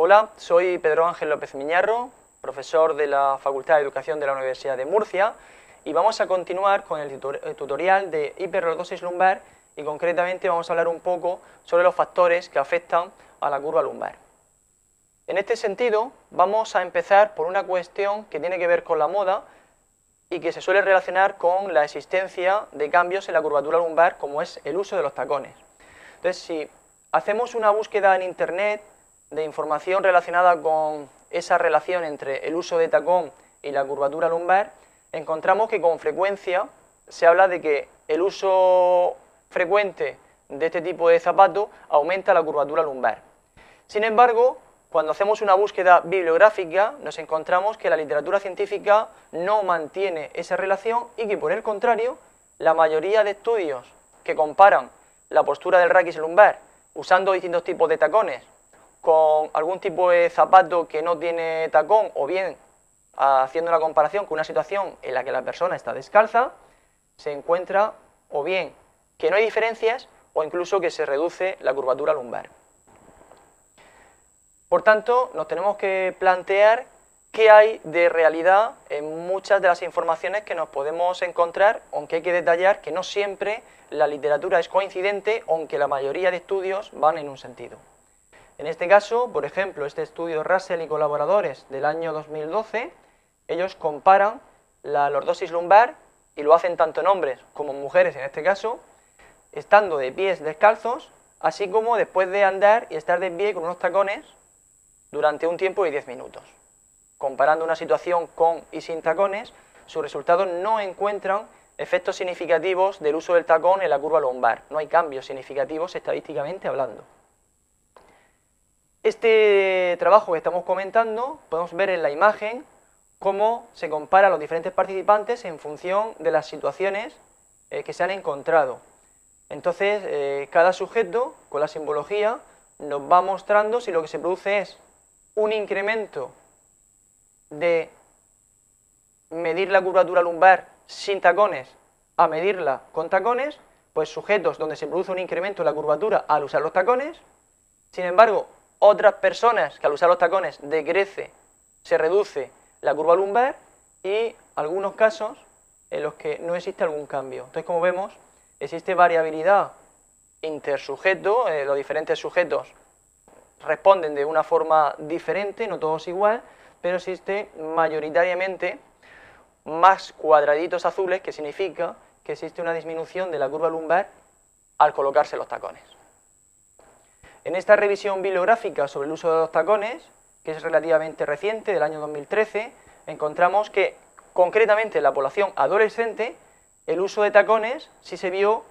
Hola, soy Pedro Ángel López Miñarro, profesor de la Facultad de Educación de la Universidad de Murcia, y vamos a continuar con el tutorial de hiperlordosis lumbar y concretamente vamos a hablar un poco sobre los factores que afectan a la curva lumbar. En este sentido, vamos a empezar por una cuestión que tiene que ver con la moda y que se suele relacionar con la existencia de cambios en la curvatura lumbar, como es el uso de los tacones. Entonces, si hacemos una búsqueda en Internet de información relacionada con esa relación entre el uso de tacón y la curvatura lumbar, encontramos que con frecuencia se habla de que el uso frecuente de este tipo de zapato aumenta la curvatura lumbar. Sin embargo, cuando hacemos una búsqueda bibliográfica, nos encontramos que la literatura científica no mantiene esa relación y que, por el contrario, la mayoría de estudios que comparan la postura del raquis lumbar usando distintos tipos de tacones con algún tipo de zapato que no tiene tacón, o bien haciendo una comparación con una situación en la que la persona está descalza, se encuentra o bien que no hay diferencias o incluso que se reduce la curvatura lumbar. Por tanto, nos tenemos que plantear qué hay de realidad en muchas de las informaciones que nos podemos encontrar, aunque hay que detallar que no siempre la literatura es coincidente, aunque la mayoría de estudios van en un sentido. En este caso, por ejemplo, este estudio Russell y colaboradores del año 2012, ellos comparan la lordosis lumbar, y lo hacen tanto en hombres como en mujeres en este caso, estando de pies descalzos, así como después de andar y estar de pie con unos tacones durante un tiempo de 10 minutos. Comparando una situación con y sin tacones, sus resultados no encuentran efectos significativos del uso del tacón en la curva lumbar. No hay cambios significativos estadísticamente hablando. Este trabajo que estamos comentando, podemos ver en la imagen cómo se compara a los diferentes participantes en función de las situaciones que se han encontrado. Entonces, cada sujeto, con la simbología, nos va mostrando si lo que se produce es un incremento de medir la curvatura lumbar sin tacones a medirla con tacones, pues sujetos donde se produce un incremento de la curvatura al usar los tacones. Sin embargo, otras personas que al usar los tacones decrece, se reduce la curva lumbar, y algunos casos en los que no existe algún cambio. Entonces, como vemos, existe variabilidad intersujeto, los diferentes sujetos responden de una forma diferente, no todos igual, pero existe mayoritariamente más cuadraditos azules, que significa que existe una disminución de la curva lumbar al colocarse los tacones. En esta revisión bibliográfica sobre el uso de los tacones, que es relativamente reciente, del año 2013, encontramos que concretamente en la población adolescente el uso de tacones sí se vio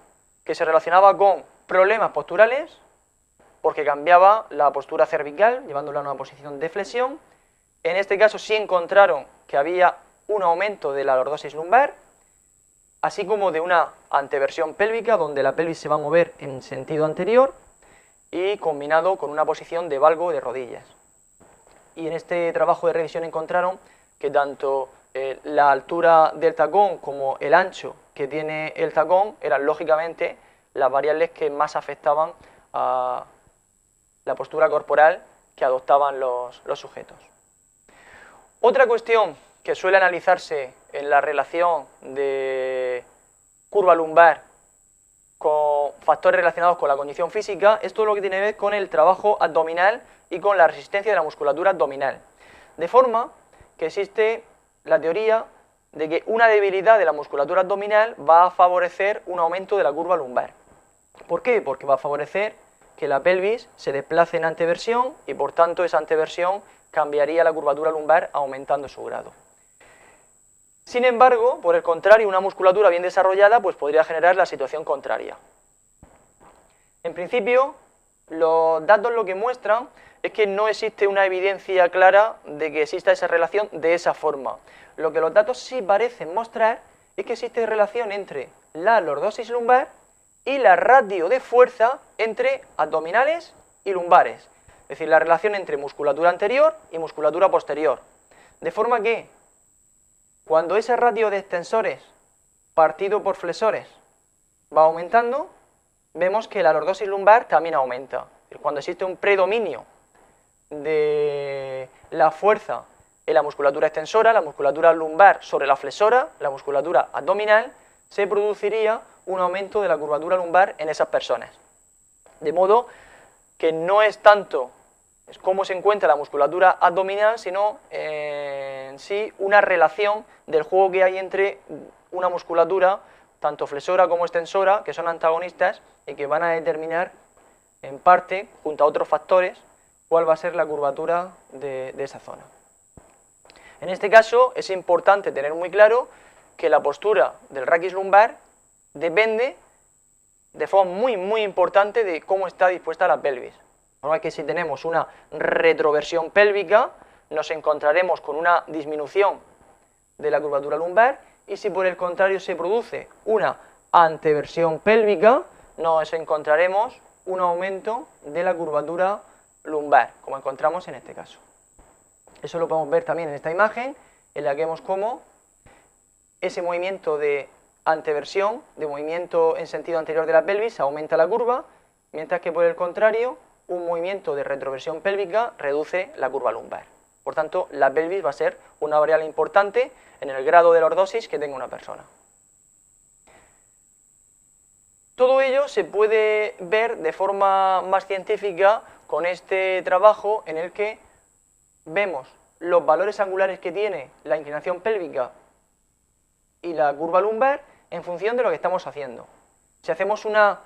que se relacionaba con problemas posturales, porque cambiaba la postura cervical, llevándola a una posición de flexión. En este caso sí encontraron que había un aumento de la lordosis lumbar, así como de una anteversión pélvica, donde la pelvis se va a mover en sentido anterior, y combinado con una posición de valgo de rodillas. Y en este trabajo de revisión encontraron que tanto la altura del tacón como el ancho que tiene el tacón eran lógicamente las variables que más afectaban a la postura corporal que adoptaban los sujetos. Otra cuestión que suele analizarse en la relación de curva lumbar con factores relacionados con la condición física es todo lo que tiene que ver con el trabajo abdominal y con la resistencia de la musculatura abdominal. De forma que existe la teoría de que una debilidad de la musculatura abdominal va a favorecer un aumento de la curva lumbar. ¿Por qué? Porque va a favorecer que la pelvis se desplace en anteversión y por tanto esa anteversión cambiaría la curvatura lumbar aumentando su grado. Sin embargo, por el contrario, una musculatura bien desarrollada pues podría generar la situación contraria. En principio, los datos lo que muestran es que no existe una evidencia clara de que exista esa relación de esa forma. Lo que los datos sí parecen mostrar es que existe relación entre la lordosis lumbar y la ratio de fuerza entre abdominales y lumbares, es decir, la relación entre musculatura anterior y musculatura posterior. De forma que, cuando ese ratio de extensores partido por flexores va aumentando, vemos que la lordosis lumbar también aumenta. Cuando existe un predominio de la fuerza en la musculatura extensora, la musculatura lumbar sobre la flexora, la musculatura abdominal, se produciría un aumento de la curvatura lumbar en esas personas. De modo que no es tanto cómo se encuentra la musculatura abdominal, sino en sí una relación del juego que hay entre una musculatura, tanto flexora como extensora, que son antagonistas y que van a determinar en parte, junto a otros factores, cuál va a ser la curvatura de esa zona. En este caso es importante tener muy claro que la postura del raquis lumbar depende de forma muy importante de cómo está dispuesta la pelvis. De forma que si tenemos una retroversión pélvica, nos encontraremos con una disminución de la curvatura lumbar, y si por el contrario se produce una anteversión pélvica, nos encontraremos un aumento de la curvatura lumbar, como encontramos en este caso. Eso lo podemos ver también en esta imagen, en la que vemos cómo ese movimiento de anteversión, de movimiento en sentido anterior de la pelvis, aumenta la curva, mientras que por el contrario, un movimiento de retroversión pélvica reduce la curva lumbar. Por tanto, la pelvis va a ser una variable importante en el grado de lordosis que tenga una persona. Todo ello se puede ver de forma más científica con este trabajo en el que vemos los valores angulares que tiene la inclinación pélvica y la curva lumbar en función de lo que estamos haciendo. Si hacemos una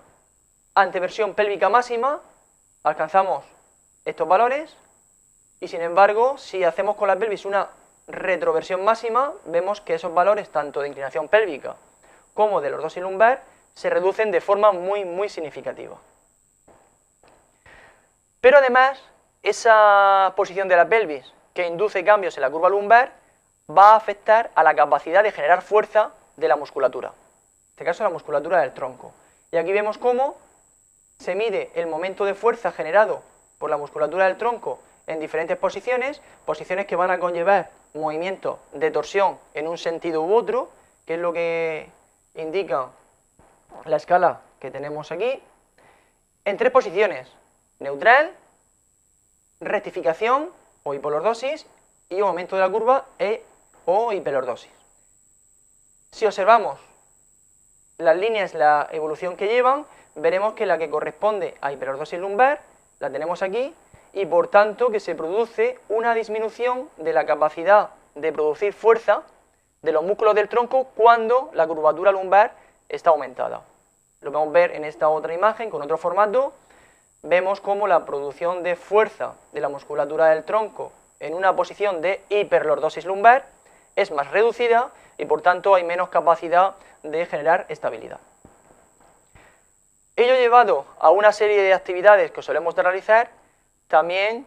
anteversión pélvica máxima, alcanzamos estos valores, y sin embargo, si hacemos con la pelvis una retroversión máxima, vemos que esos valores, tanto de inclinación pélvica como de lordosis lumbar, se reducen de forma muy significativa. Pero además, esa posición de la pelvis que induce cambios en la curva lumbar va a afectar a la capacidad de generar fuerza de la musculatura, en este caso la musculatura del tronco. Y aquí vemos cómo se mide el momento de fuerza generado por la musculatura del tronco en diferentes posiciones, posiciones que van a conllevar movimientos de torsión en un sentido u otro, que es lo que indica la escala que tenemos aquí, en tres posiciones: neutral, rectificación o hipoliordosis y un aumento de la curva o hiperlordosis. Si observamos las líneas, la evolución que llevan, veremos que la que corresponde a hiperlordosis lumbar la tenemos aquí, y por tanto que se produce una disminución de la capacidad de producir fuerza de los músculos del tronco cuando la curvatura lumbar está aumentada. Lo podemos ver en esta otra imagen con otro formato. Vemos cómo la producción de fuerza de la musculatura del tronco en una posición de hiperlordosis lumbar es más reducida y por tanto hay menos capacidad de generar estabilidad. Ello llevado a una serie de actividades que solemos realizar, también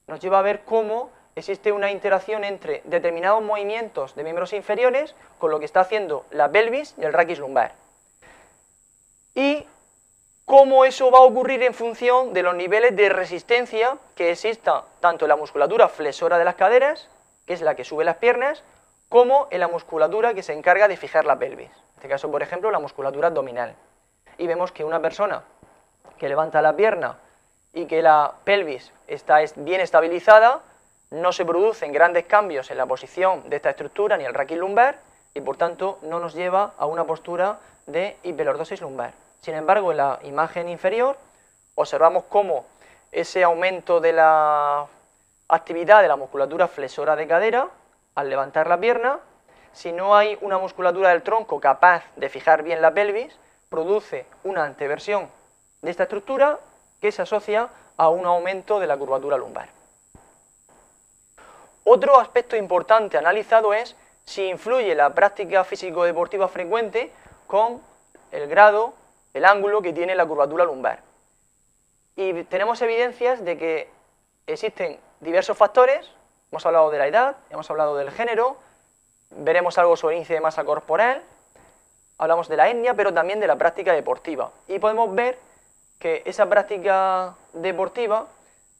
nos lleva a ver cómo existe una interacción entre determinados movimientos de miembros inferiores con lo que está haciendo la pelvis y el raquis lumbar. Y cómo eso va a ocurrir en función de los niveles de resistencia que exista tanto en la musculatura flexora de las caderas, que es la que sube las piernas, como en la musculatura que se encarga de fijar la pelvis. En este caso, por ejemplo, la musculatura abdominal. Y vemos que una persona que levanta la pierna y que la pelvis está bien estabilizada, no se producen grandes cambios en la posición de esta estructura ni el raquis lumbar, y por tanto no nos lleva a una postura de hiperlordosis lumbar. Sin embargo, en la imagen inferior observamos cómo ese aumento de la actividad de la musculatura flexora de cadera al levantar la pierna, si no hay una musculatura del tronco capaz de fijar bien la pelvis, produce una anteversión de esta estructura que se asocia a un aumento de la curvatura lumbar. Otro aspecto importante analizado es si influye la práctica físico-deportiva frecuente con el grado, el ángulo que tiene la curvatura lumbar. Y tenemos evidencias de que existen diversos factores. Hemos hablado de la edad, hemos hablado del género, veremos algo sobre el índice de masa corporal, hablamos de la etnia, pero también de la práctica deportiva. Y podemos ver que esa práctica deportiva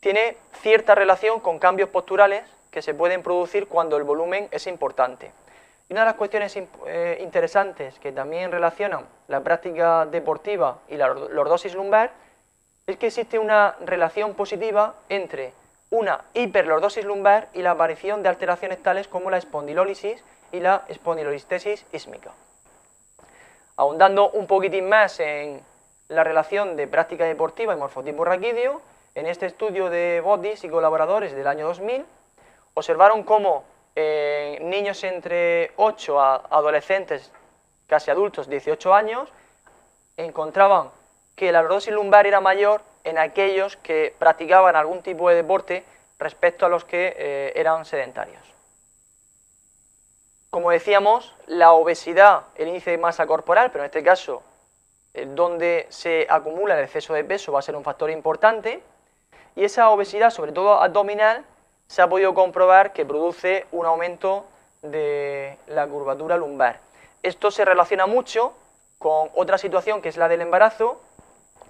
tiene cierta relación con cambios posturales que se pueden producir cuando el volumen es importante. Y una de las cuestiones interesantes que también relacionan la práctica deportiva y la lordosis lumbar es que existe una relación positiva entre una hiperlordosis lumbar y la aparición de alteraciones tales como la espondilólisis y la espondilolistesis ísmica. Ahondando un poquitín más en la relación de práctica deportiva y morfotipo raquídeo, en este estudio de Bodis y colaboradores del año 2000, observaron cómo niños entre 8 a adolescentes, casi adultos, 18 años, encontraban que la lordosis lumbar era mayor en aquellos que practicaban algún tipo de deporte respecto a los que eran sedentarios. Como decíamos, la obesidad, el índice de masa corporal, pero en este caso donde se acumula el exceso de peso, va a ser un factor importante, y esa obesidad, sobre todo abdominal, se ha podido comprobar que produce un aumento de la curvatura lumbar. Esto se relaciona mucho con otra situación que es la del embarazo,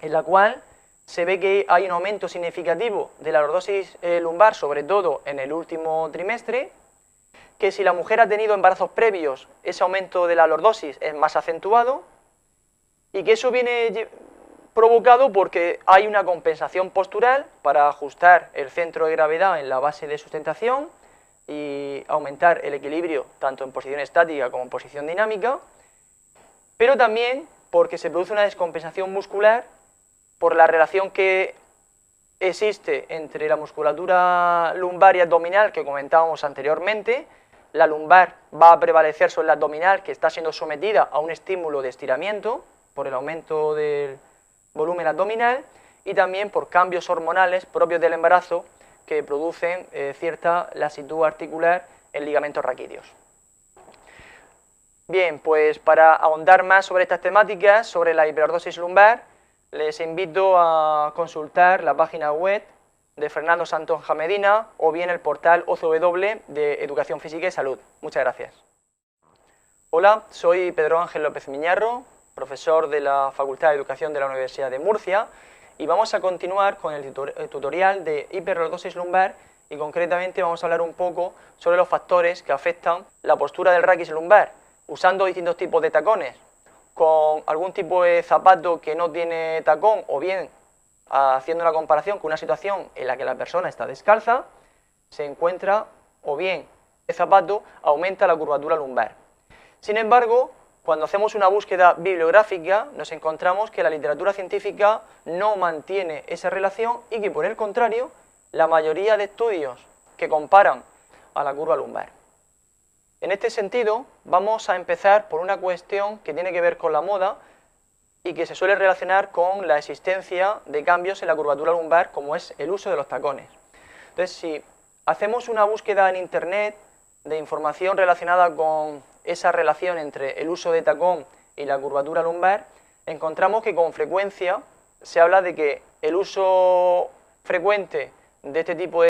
en la cual se ve que hay un aumento significativo de la lordosis lumbar, sobre todo en el último trimestre, que si la mujer ha tenido embarazos previos, ese aumento de la lordosis es más acentuado, y que eso viene provocado porque hay una compensación postural para ajustar el centro de gravedad en la base de sustentación y aumentar el equilibrio tanto en posición estática como en posición dinámica, pero también porque se produce una descompensación muscular por la relación que existe entre la musculatura lumbar y abdominal que comentábamos anteriormente. La lumbar va a prevalecer sobre la abdominal, que está siendo sometida a un estímulo de estiramiento por el aumento del volumen abdominal, y también por cambios hormonales propios del embarazo que producen cierta lasitud articular en ligamentos raquídeos. Bien, pues para ahondar más sobre estas temáticas, sobre la hiperlordosis lumbar, les invito a consultar la página web de Fernando Santonja Medina o bien el portal OCW de Educación Física y Salud. Muchas gracias. Hola, soy Pedro Ángel López Miñarro, profesor de la Facultad de Educación de la Universidad de Murcia, y vamos a continuar con el tutorial de hiperlordosis lumbar, y concretamente vamos a hablar un poco sobre los factores que afectan la postura del raquis lumbar, usando distintos tipos de tacones, con algún tipo de zapato que no tiene tacón, o bien haciendo una comparación con una situación en la que la persona está descalza, se encuentra, o bien el zapato aumenta la curvatura lumbar. Sin embargo, cuando hacemos una búsqueda bibliográfica, nos encontramos que la literatura científica no mantiene esa relación y que, por el contrario, la mayoría de estudios que comparan a la curva lumbar. En este sentido, vamos a empezar por una cuestión que tiene que ver con la moda y que se suele relacionar con la existencia de cambios en la curvatura lumbar, como es el uso de los tacones. Entonces, si hacemos una búsqueda en Internet de información relacionada con esa relación entre el uso de tacón y la curvatura lumbar, encontramos que con frecuencia se habla de que el uso frecuente de este tipo de